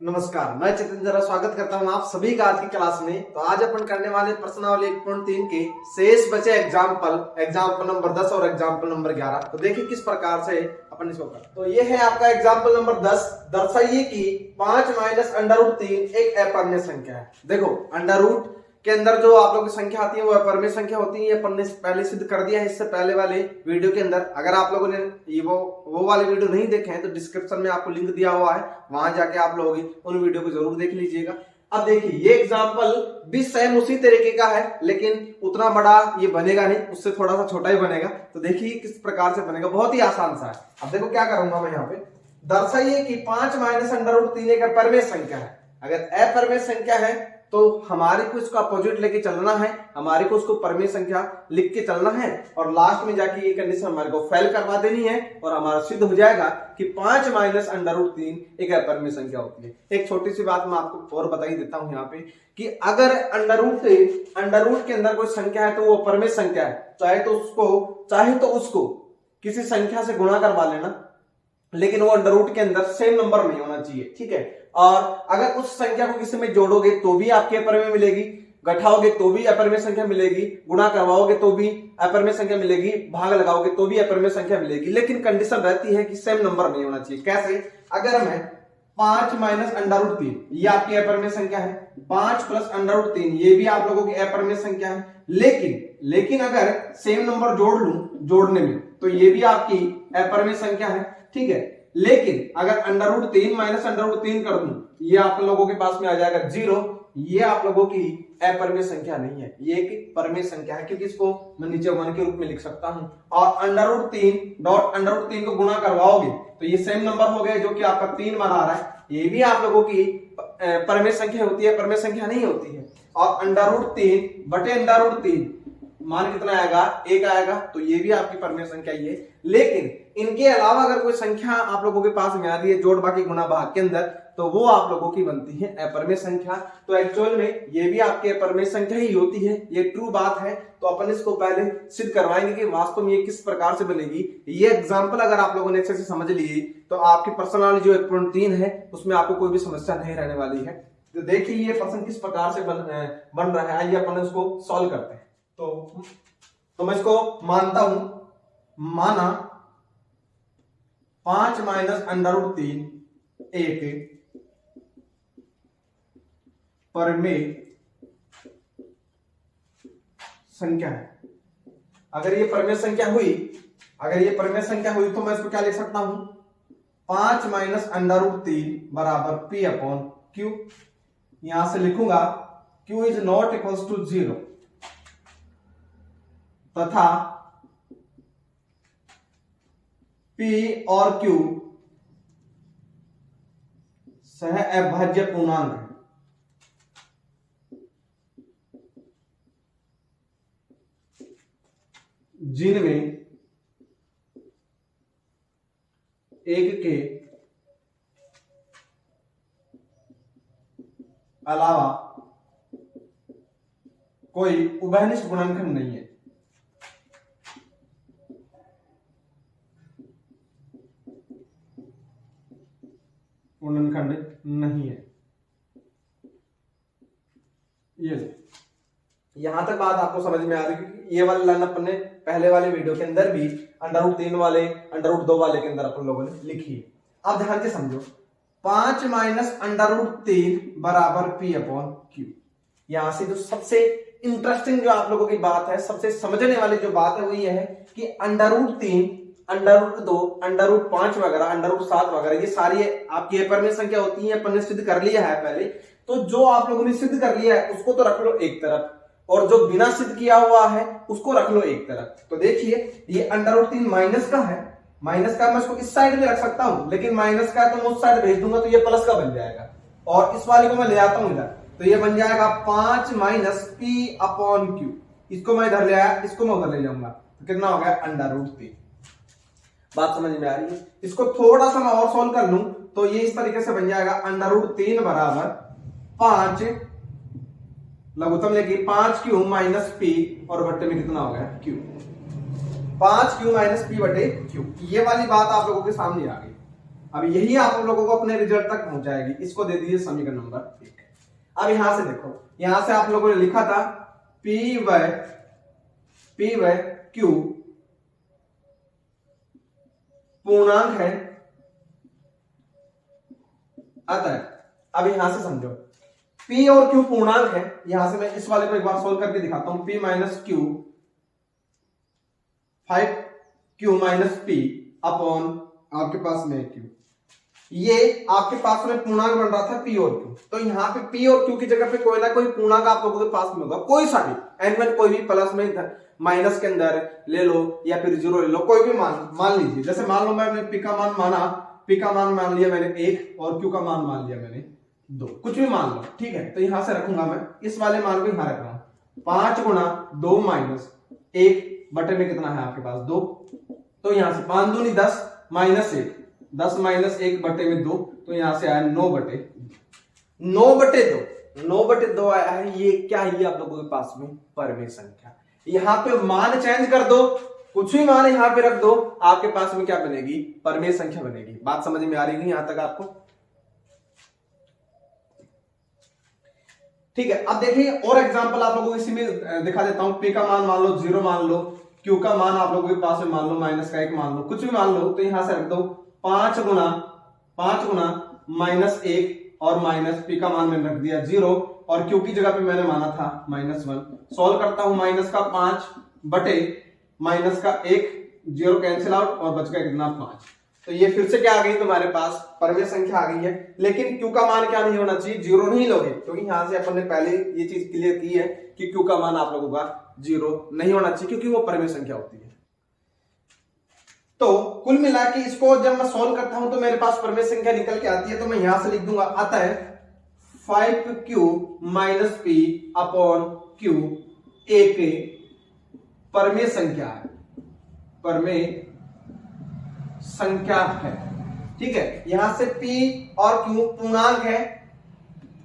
नमस्कार, मैं चितन जरा स्वागत करता हूं आप सभी का आज की क्लास में। तो आज अपन करने वाले प्रश्नावली 1.3 के शेष बचे एग्जाम्पल नंबर 10 और एग्जाम्पल नंबर 11। तो देखिए किस प्रकार से अपन इसको कर। तो ये है आपका एग्जाम्पल नंबर 10। दर्शाइए कि 5 माइनस अंडर रूट 3 एक अपरिमेय संख्या है। देखो अंडर रूट के अंदर जो आप लोगों की संख्या आती है वो अपरिमेय संख्या होती है। ये अपन ने पहले सिद्ध कर दिया है इससे पहले वाले वीडियो के अंदर। अगर आप लोगों ने ये वो वाले वीडियो नहीं देखे हैं तो डिस्क्रिप्शन में आपको लिंक दिया हुआ है, वहां जाके आप लोग उन वीडियो को जरूर देख लीजिएगा। अब देखिए ये एग्जाम्पल भी सेम उसी तरीके का है, लेकिन उतना बड़ा ये बनेगा नहीं, उससे थोड़ा सा छोटा ही बनेगा। तो देखिए किस प्रकार से बनेगा, बहुत ही आसान सा है। अब देखो क्या करूंगा मैं यहाँ पे, दर्शाइए कि 5 माइनस अंडर रूट 3 एक अपरिमेय संख्या है। अगर अपरिमेय संख्या है तो हमारे को इसको अपोजिट लेके चलना है, हमारे को उसको परिमेय संख्या लिख के चलना है और लास्ट में जाके ये कंडीशन हमारे को फेल करवा देनी है और हमारा सिद्ध हो जाएगा कि 5 माइनस अंडर रूट 3 एक अपरिमेय संख्या होती है। एक छोटी सी बात मैं आपको और बता ही देता हूं यहाँ पे कि अगर अंडर रूट के अंदर कोई संख्या है तो वो अपरिमेय संख्या है, चाहे तो उसको किसी संख्या से गुणा करवा लेना, लेकिन वो अंडर रूट के अंदर सेम नंबर नहीं होना चाहिए, ठीक है। और अगर उस संख्या को किसी में जोड़ोगे तो भी आपकी अपरिमेय मिलेगी, घटाओगे तो भी अपरिमेय संख्या मिलेगी, गुणा करवाओगे तो भी अपरिमेय संख्या मिलेगी, भाग लगाओगे तो भी अपरिमेय संख्या मिलेगी, लेकिन कंडीशन रहती है कि सेम नंबर नहीं होना चाहिए। कैसे? अगर मैं 5 माइनस अंडर रूट 3 ये आपकी अपरिमेय संख्या है, 5 प्लस अंडर रूट 3 ये भी आप लोगों की अपरिमेय संख्या है, लेकिन अगर सेम नंबर जोड़ लूं जोड़ने में तो ये भी आपकी अपरिमेय संख्या है, ठीक है। लेकिन अगर under root 3 minus under root 3 कर दूं, ये आप लोगों के पास में आ जाएगा 0। ये आप लोगों की अपरिमेय संख्या नहीं है, ये एक परिमेय संख्या है, क्योंकि इसको मैं नीचे 1 के रूप में लिख सकता हूं। और under root 3 dot under root 3 को गुणा करवाओगे तो ये सेम नंबर हो गया जो कि आपका 3 बना रहा है, ये भी आप लोगों की परिमेय संख्या होती है, परिमेय संख्या नहीं होती है। और अंडर रूट 3 बटे अंडर रूट 3 मान कितना आएगा? 1 आएगा, तो ये भी आपकी परिमेय संख्या ही है। लेकिन इनके अलावा अगर कोई संख्या आप लोगों के पास में आ रही है जोड़ बाकी गुणा भाग के अंदर, तो वो आप लोगों की बनती है अपरिमेय संख्या। तो एक्चुअल में ये भी आपकी अपरिमेय संख्या ही होती है, ये ट्रू बात है। तो अपन इसको पहले सिद्ध करवाएंगे कि वास्तव में ये किस प्रकार से बनेगी। ये एग्जाम्पल अगर आप लोगों ने अच्छे से समझ लिए तो आपकी प्रश्नावली जो 1.3 है उसमें आपको कोई भी समस्या नहीं रहने वाली है। तो देखिए ये प्रश्न किस प्रकार से बन रहा है, आइए अपन इसको सॉल्व करते हैं। तो मैं इसको मानता हूं, माना 5 माइनस अंडर रूट 3 एक परिमेय संख्या है। अगर ये परिमेय संख्या हुई तो मैं इसको क्या लिख सकता हूं? 5 माइनस अंडर रूट 3 बराबर P अपॉन Q। यहां से लिखूंगा Q is not equals to 0 तथा P और Q सह अभाज्य पूर्णांक है। जिनमें एक के अलावा कोई उभयनिष्ठ गुणनखंड नहीं है। गुणनखंड नहीं है। ये यहां तक बात आपको समझ में आ रही है। ये वाली लाइन अपन ने पहले वाले वीडियो के अंदर भी अंडर रूट 3 वाले अंडर रूट 2 वाले के अंदर अपन लोगों ने लिखी है। अब ध्यान से समझो, 5 माइनस अंडर रूट 3 बराबर P अपॉन Q। यहां से जो सबसे इंटरेस्टिंग जो आप लोगों की बात है, सबसे समझने वाली जो बात है वो ये है कि under root 3 under root 2 under root 5 वगैरह अंडर रूट 7 वगैरह ये सारी आपकी अपरिमेय संख्या होती है। अपन ने सिद्ध कर लिया है पहले, तो जो आप लोगों ने सिद्ध कर लिया है उसको तो रख लो एक तरफ, और जो बिना सिद्ध किया हुआ है उसको रख लो एक तरफ। तो देखिए ये अंडर रूट 3 माइनस का है, माइनस का मैं इसको इस साइड में रख सकता हूं, लेकिन माइनस का तो मैं उस साइड भेज दूंगा तो ये प्लस का बन जाएगा। और इस वाले को मैं ले आता हूं इधर, तो ये बन जाएगा 5 माइनस P अपॉन Q। इसको मैं इधर ले आया, इसको मैं उधर ले जाऊंगा, तो कितना हो गया? Under root 3। बात समझ में आ रही है? इसको थोड़ा सा मैं और सॉल्व कर लूं तो ये इस तरीके से बन जाएगा अंडर रूट 3 बराबर 5 लघुत्तम लेके 5Q माइनस P और बट्टे में कितना हो गया? Q। 5Q माइनस P बटे Q। ये वाली बात आप लोगों के सामने आ गई। अब यही आप लोगों को अपने रिजल्ट तक पहुंचाएगी। इसको दे दीजिए समीकरण नंबर 1। अब यहां से देखो, यहां से आप लोगों ने लिखा था पी व क्यू पूर्णांक है, अतः अब यहां से समझो P और Q पूर्णांक है। यहां से मैं इस वाले को एक बार सोल्व करके दिखाता हूं। P minus Q 5Q minus P upon आपके पास में Q, ये आपके पास में पूर्णांक बन रहा था P और Q। तो यहाँ पे P और Q की जगह पे कोई ना कोई पूर्णांक आप लोगों के पास में होगा, कोई सा भी n1, कोई भी प्लस में माइनस के अंदर ले लो या फिर जीरो ले लो, कोई भी मान लीजिए। जैसे मान लो मैंने P का मान माना, P का मान मान लिया मैंने 1 और Q का मान मान लिया मैंने 2, कुछ भी मान लो, ठीक है। तो यहां से रखूंगा मैं इस वाले मान को, यहां रख रहा हूं 5 गुणा 2 माइनस 1 बटे में कितना है आपके पास 2। तो यहां से 5 दूनी 10 माइनस 1, 10 माइनस 1 बटे में 2, तो यहां से आया 9 बटे 2 आया है। ये क्या है, ये आप लोगों के पास में परमेय संख्या। यहां पे मान चेंज कर दो, कुछ भी मान यहां पे रख दो, आपके पास में क्या बनेगी, परमेय संख्या बनेगी। बात समझ में आ रही है यहां तक आपको? ठीक है। अब देखिए और एग्जांपल आप लोगों को इसी में दिखा देता हूं। P का मान लो 0 मान लो, Q का मान आप लोगों के पास में मान लो माइनस का 1 मान लो, कुछ भी मान लो। तो यहां से रख दो 5 गुना माइनस 1 और माइनस P का मान मैंने रख दिया 0 और Q की जगह पे मैंने माना था -1। सॉल्व करता हूं, माइनस का 5 बटे माइनस का 1, 0 कैंसिल आउट और बच गया कितना 5। तो ये फिर से क्या आ गई तुम्हारे पास, परमेय संख्या आ गई है। लेकिन Q का मान क्या नहीं होना चाहिए, 0 नहीं लोगे, क्योंकि यहां से अपन ने पहले ये चीज क्लियर की है कि Q का मान आप लोगों का 0 नहीं होना चाहिए, क्योंकि वो परमेय संख्या होती है। तो कुल मिला के इसको जब मैं सॉल्व करता हूं तो मेरे पास परमेय संख्या निकल के आती है। तो मैं यहां से लिख दूंगा, अतः 5Q minus P upon Q एक परमेय संख्या है, परमेय संख्या है। ठीक है, यहां से P और Q पूर्णांक है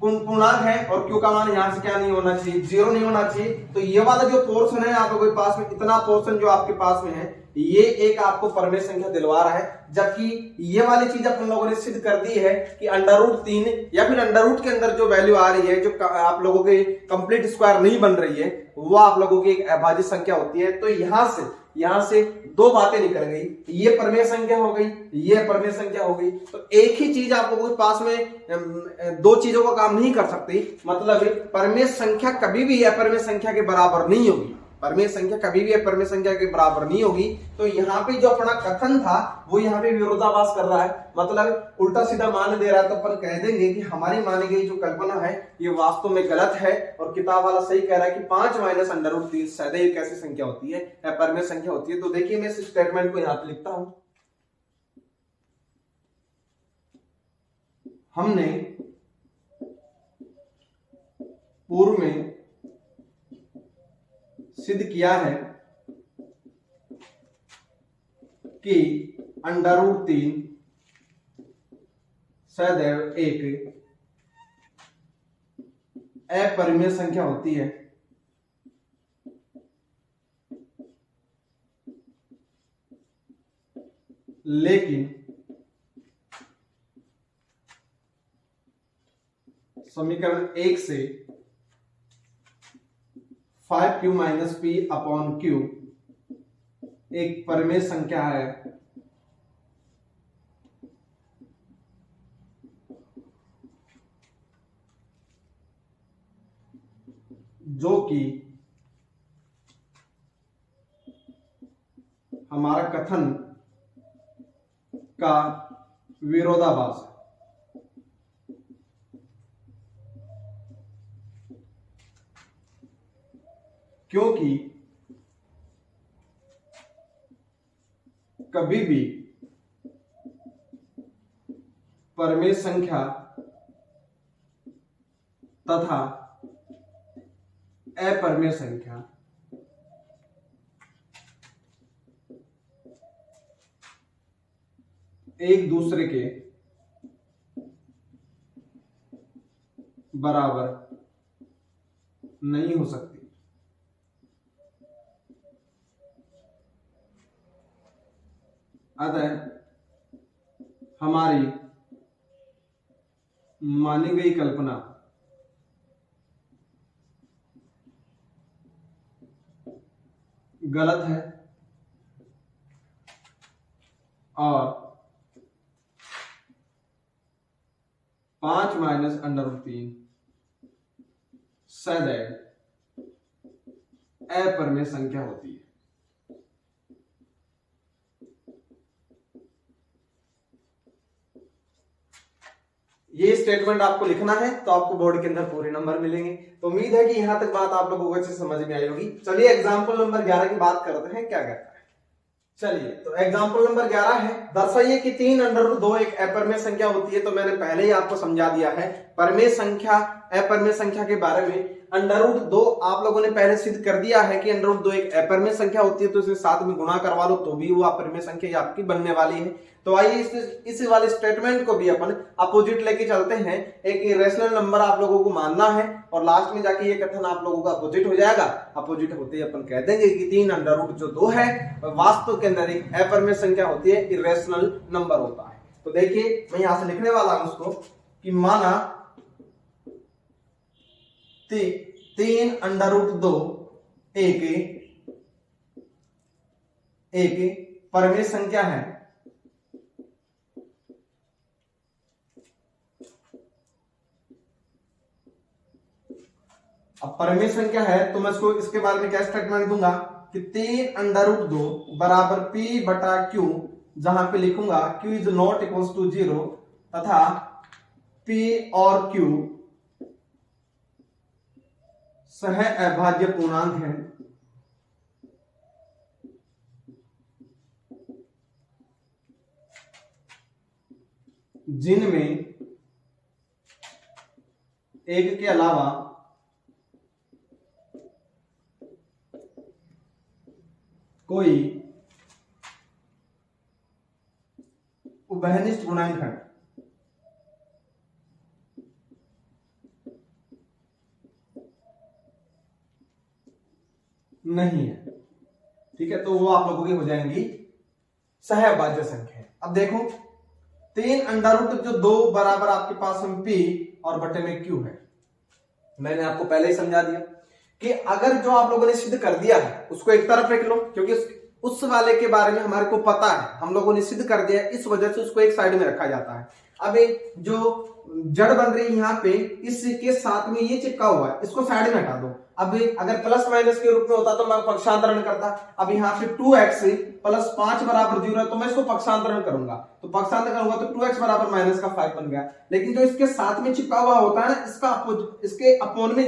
और Q का मान यहां से क्या नहीं होना चाहिए, 0 नहीं होना चाहिए। तो ये वाला जो पोर्शन है आप लोगों के पास में, इतना पोर्शन जो आपके पास में है, ये एक आपको परमेय संख्या दिलवा रहा है। जबकि ये वाली चीज अपन लोगों ने सिद्ध कर दी है कि √3 या फिर √ के अंदर जो वैल्यू आ रही है, जो आप लोगों के कंप्लीट स्क्वायर नहीं बन रही है, वो आप लोगों की एक अभाज्य संख्या होती है। तो यहां से दो बातें निकल गई, ये परमेय संख्या हो गई, ये परमेय संख्या हो गई। तो एक ही चीज आप लोगों के पास में दो चीजों का काम नहीं कर सकती। मतलब परमेय संख्या कभी भी अपरमेय संख्या के बराबर नहीं होगी, परमेय संख्या कभी भी अपरमेय संख्या के बराबर नहीं होगी। तो यहाँ पे जो अपना कथन था वो यहाँ पे विरोधाभास कर रहा है, मतलब उल्टा सीधा मान दे रहा है। तो अपन कह देंगे कि हमारी मानी गई जो कल्पना है ये वास्तव में गलत है और किताब वाला सही कह रहा है कि 5 माइनस √3 सदैव कैसी संख्या होती है, अपरमेय संख्या होती है। तो देखिए मैं इस स्टेटमेंट को यहाँ पे लिखता हूं। हमने पूर्व में सिद्ध किया है कि √3 सदैव एक अपरिमेय संख्या होती है, लेकिन समीकरण 1 से 5Q minus P upon Q एक परमेय संख्या है जो कि हमारा कथन का विरोधाभास है। क्योंकि कभी भी परमेय संख्या तथा अपरमेय संख्या एक दूसरे के बराबर नहीं हो सकती। अतः हमारी मानी गई कल्पना गलत है और 5 माइनस √3 सदैव अपरिमेय संख्या होती है। ये स्टेटमेंट आपको लिखना है तो आपको बोर्ड के अंदर पूरे नंबर मिलेंगे। तो उम्मीद है कि यहां तक बात आप लोगों को अच्छे समझ में आई होगी। चलिए एग्जाम्पल नंबर 11 की बात करते हैं, क्या कहता है। चलिए तो एग्जाम्पल नंबर 11 है, दर्शाइए कि 3√2 एक अपरिमेय संख्या होती है। तो मैंने पहले ही आपको समझा दिया है परिमेय संख्या अपरिमेय संख्या के बारे में। √2 आप लोगों ने पहले सिद्ध कर दिया है कि √2 एक अपरिमेय संख्या होती है, तो इसे साथ में गुणा करवा लो तो भी वो अपरिमेय संख्या आपकी बनने वाली है। तो आइए इस वाले स्टेटमेंट को भी अपन अपोजिट लेके चलते हैं। एक इरेशनल नंबर आप लोगों को मानना है और लास्ट में जाके ये कथन आप लोगों का अपोजिट हो जाएगा। अपोजिट होते ही अपन कह देंगे कि 3√2 है वास्तव के अंदर एक अपरिमेय संख्या होती है, इरेशनल नंबर होता है। तो देखिए मैं यहां से लिखने वाला हूं उसको कि माना 3√2 एक परिमेय संख्या है। अब परिमेय संख्या है तो मैं इसको इसके बारे में क्या स्टेटमेंट दूंगा कि 3√2 बराबर P बटा Q, जहां पे लिखूंगा Q is not equals to 0 तथा P और Q सह अभाज्य पूर्णांक है जिनमें एक के अलावा कोई उभयनिष्ठ गुणनखंड नहीं है। ठीक है, तो वो आप लोगों की हो जाएंगी सहअभाज्य संख्या। अब देखो 3√2 बराबर आपके पास में P और बटे में Q है। मैंने आपको पहले ही समझा दिया कि अगर जो आप लोगों ने सिद्ध कर दिया है उसको एक तरफ रख लो, क्योंकि उस वाले के बारे में हमारे को पता है, हम लोगों ने सिद्ध कर दिया है, इस वजह से उसको एक साइड में रखा जाता है। अब जो जड़ बन रही है यहाँ पे, इसके साथ में ये चिपका हुआ है, इसको साइड में हटा दो। अब अगर प्लस माइनस के रूप में होता तो मैं पक्षांतरण करता। अब यहाँ पे 2x + 5 बराबर 0 है तो मैं इसको पक्षांतरण करूंगा, तो पक्षांतरण करूंगा तो 2x बराबर -5 बन गया। लेकिन जो इसके साथ में चिपका हुआ होता है ना, इसके अपोन में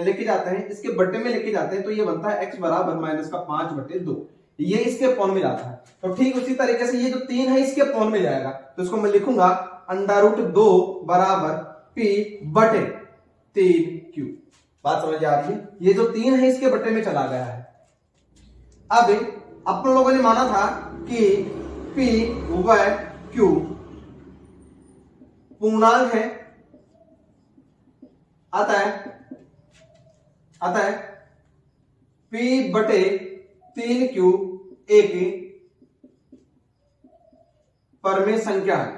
लेके जाते हैं, इसके बट्टे में लेके जाते हैं, तो ये बनता है x बराबर -5/2, ये इसके अपोन में जाता है। तो ठीक उसी तरीके से ये जो 3 है इसके अपोन में जाएगा, तो इसको मैं लिखूंगा √2 बराबर P बटे 3Q। बात समझ आ रही है? ये जो 3 है इसके बट्टे में चला गया है। अब अपन लोगों ने माना था कि P व Q पूर्णांक है, अतः P बटे 3Q एक परिमेय संख्या है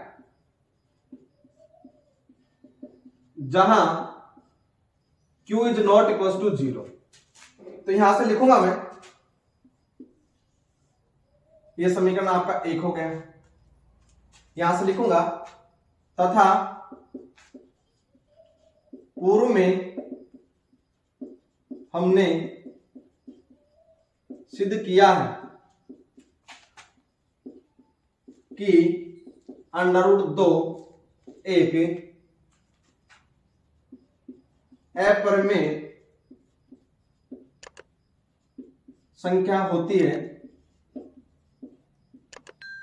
जहां Q is not equal to 0। तो यहां से लिखूंगा मैं, यह समीकरण आपका 1 हो गया। यहां से लिखूंगा तथा पूर्व में हमने सिद्ध किया है कि √2 एक अपरिमेय संख्या होती है,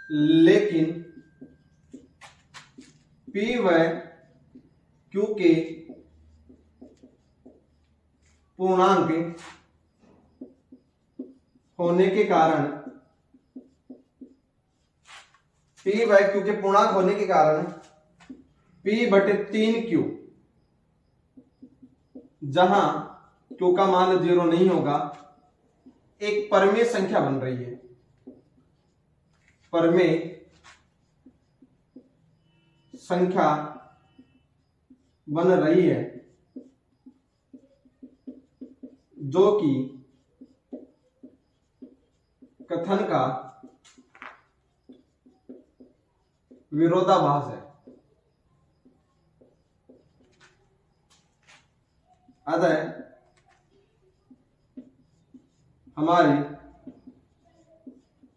लेकिन P व Q के पूर्णांक होने के कारण P व Q के पूर्णांक होने के कारण P बटे 3Q, जहां Q का मान 0 नहीं होगा, एक परिमेय संख्या बन रही है। परिमेय संख्या बन रही है जो कि कथन का विरोधाभास है। अतः हमारी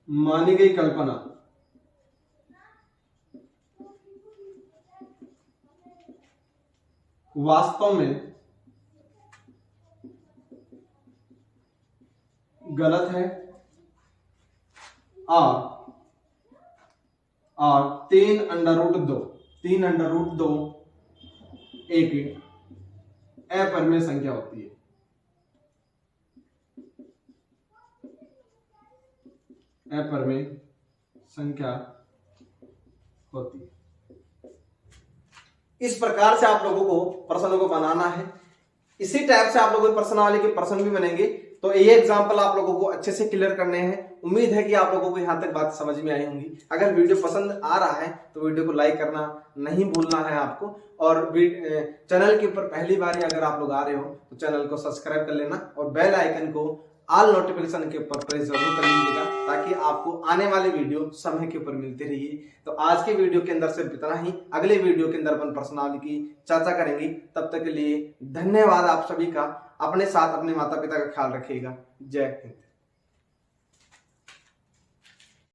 मानी गई कल्पना वास्तव में गलत है और 3√2 एक अपरिमेय संख्या होती है। अपरिमेय संख्या होती है। इस प्रकार से आप लोगों को प्रश्नों को बनाना है। इसी टाइप से आप लोगों के प्रश्नावली के प्रश्न भी बनेंगे। तो ये एग्जाम्पल आप लोगों को अच्छे से क्लियर करने हैं। उम्मीद है कि आप लोगों को यहाँ तक बात समझ में आई होंगी। अगर वीडियो पसंद आ रहा है तो वीडियो को लाइक करना नहीं भूलना है आपको, और चैनल के ऊपर पहली बार अगर आप लोग आ रहे हो तो चैनल को सब्सक्राइब कर लेना और बेल आइकन को ऑल नोटिफिकेशन के ऊपर प्रेस जरूर कर लीजिएगा, ताकि आपको आने वाली वीडियो समय के ऊपर मिलती रहिए। तो आज के वीडियो के अंदर सिर्फ इतना ही। अगले वीडियो के अंदर अपन प्रश्नावली की चर्चा करेंगे। तब तक के लिए धन्यवाद आप सभी का। अपने साथ अपने माता पिता का ख्याल रखिएगा। जय हिंद।